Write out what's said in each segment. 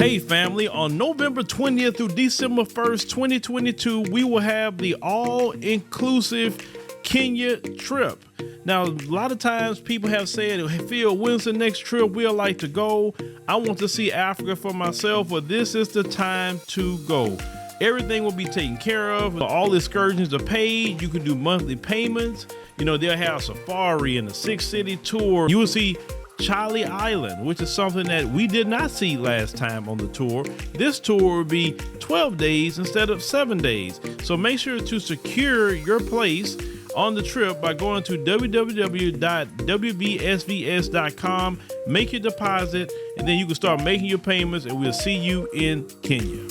Hey family, on November 20th through December 1st, 2022, we will have the all-inclusive Kenya trip. Now, a lot of times people have said, hey, Phil, when's the next trip we'd like to go? I want to see Africa for myself, but this is the time to go. Everything will be taken care of. All excursions are paid. You can do monthly payments. You know, they'll have safari and a 6-city tour. You will see Charlie Island, which is something that we did not see last time on the tour. This tour will be 12 days instead of 7 days. So make sure to secure your place on the trip by going to www.wbsvs.com, make your deposit, and then you can start making your payments, and we'll see you in Kenya.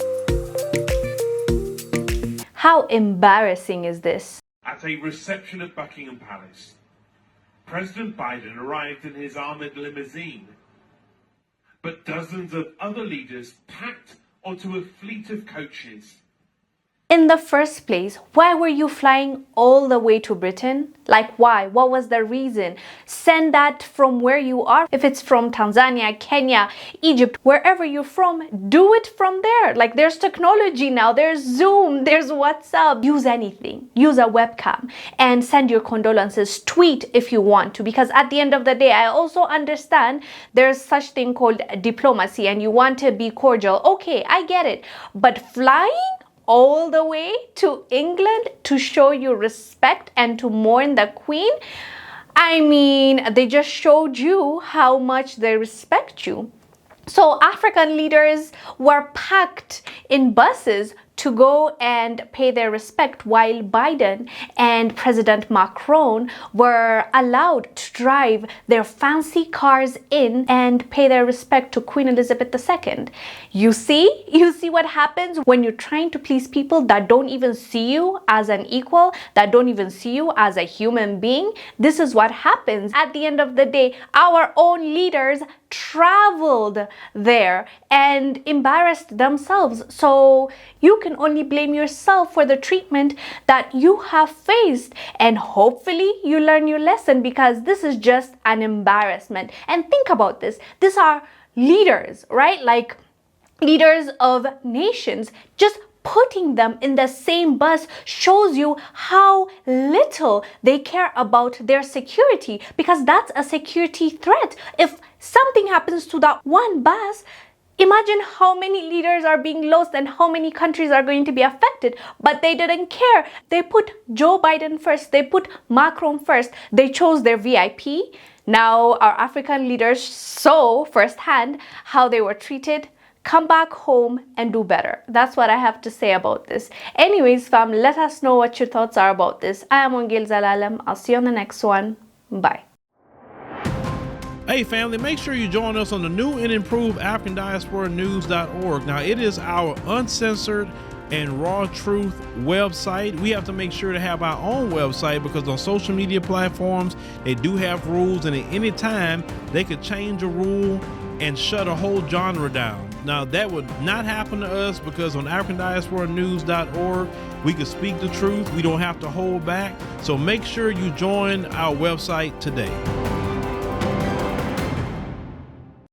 How embarrassing is this? At a reception at Buckingham Palace, President Biden arrived in his armored limousine, but dozens of other leaders packed onto a fleet of coaches. In the first place, why were you flying all the way to Britain? Like, why? What was the reason? Send that from where you are. If it's from Tanzania, Kenya, Egypt, wherever you're from, do it from there. Like, there's technology now. There's Zoom, there's WhatsApp. Use anything. Use a webcam and send your condolences. Tweet if you want to, because at the end of the day, I also understand there's such thing called diplomacy and you want to be cordial. Okay, I get it. But flying all the way to England to show you respect and to mourn the Queen? I mean, they just showed you how much they respect you. So African leaders were packed in buses to go and pay their respect, while Biden and President Macron were allowed to drive their fancy cars in and pay their respect to Queen Elizabeth II. You see what happens when you're trying to please people that don't even see you as an equal, that don't even see you as a human being. This is what happens. At the end of the day, our own leaders traveled there and embarrassed themselves. So you can only blame yourself for the treatment that you have faced, and hopefully you learn your lesson, because this is just an embarrassment. And think about this. These are leaders, right? Like leaders of nations. Just putting them in the same bus shows you how little they care about their security, because that's a security threat. If something happens to that one bus, imagine how many leaders are being lost and how many countries are going to be affected. But they didn't care. They put Joe Biden first. They put Macron first. They chose their VIP. Now our African leaders saw firsthand how they were treated. Come back home and do better. That's what I have to say about this. Anyways, fam, let us know what your thoughts are about this. I am Wongel Zelalem. I'll see you on the next one. Bye. Hey family, make sure you join us on the new and improved AfricanDiasporaNews.org. Now, it is our uncensored and raw truth website. We have to make sure to have our own website, because on social media platforms, they do have rules, and at any time they could change a rule and shut a whole genre down. Now, that would not happen to us, because on AfricanDiasporaNews.org, we can speak the truth. We don't have to hold back. So make sure you join our website today.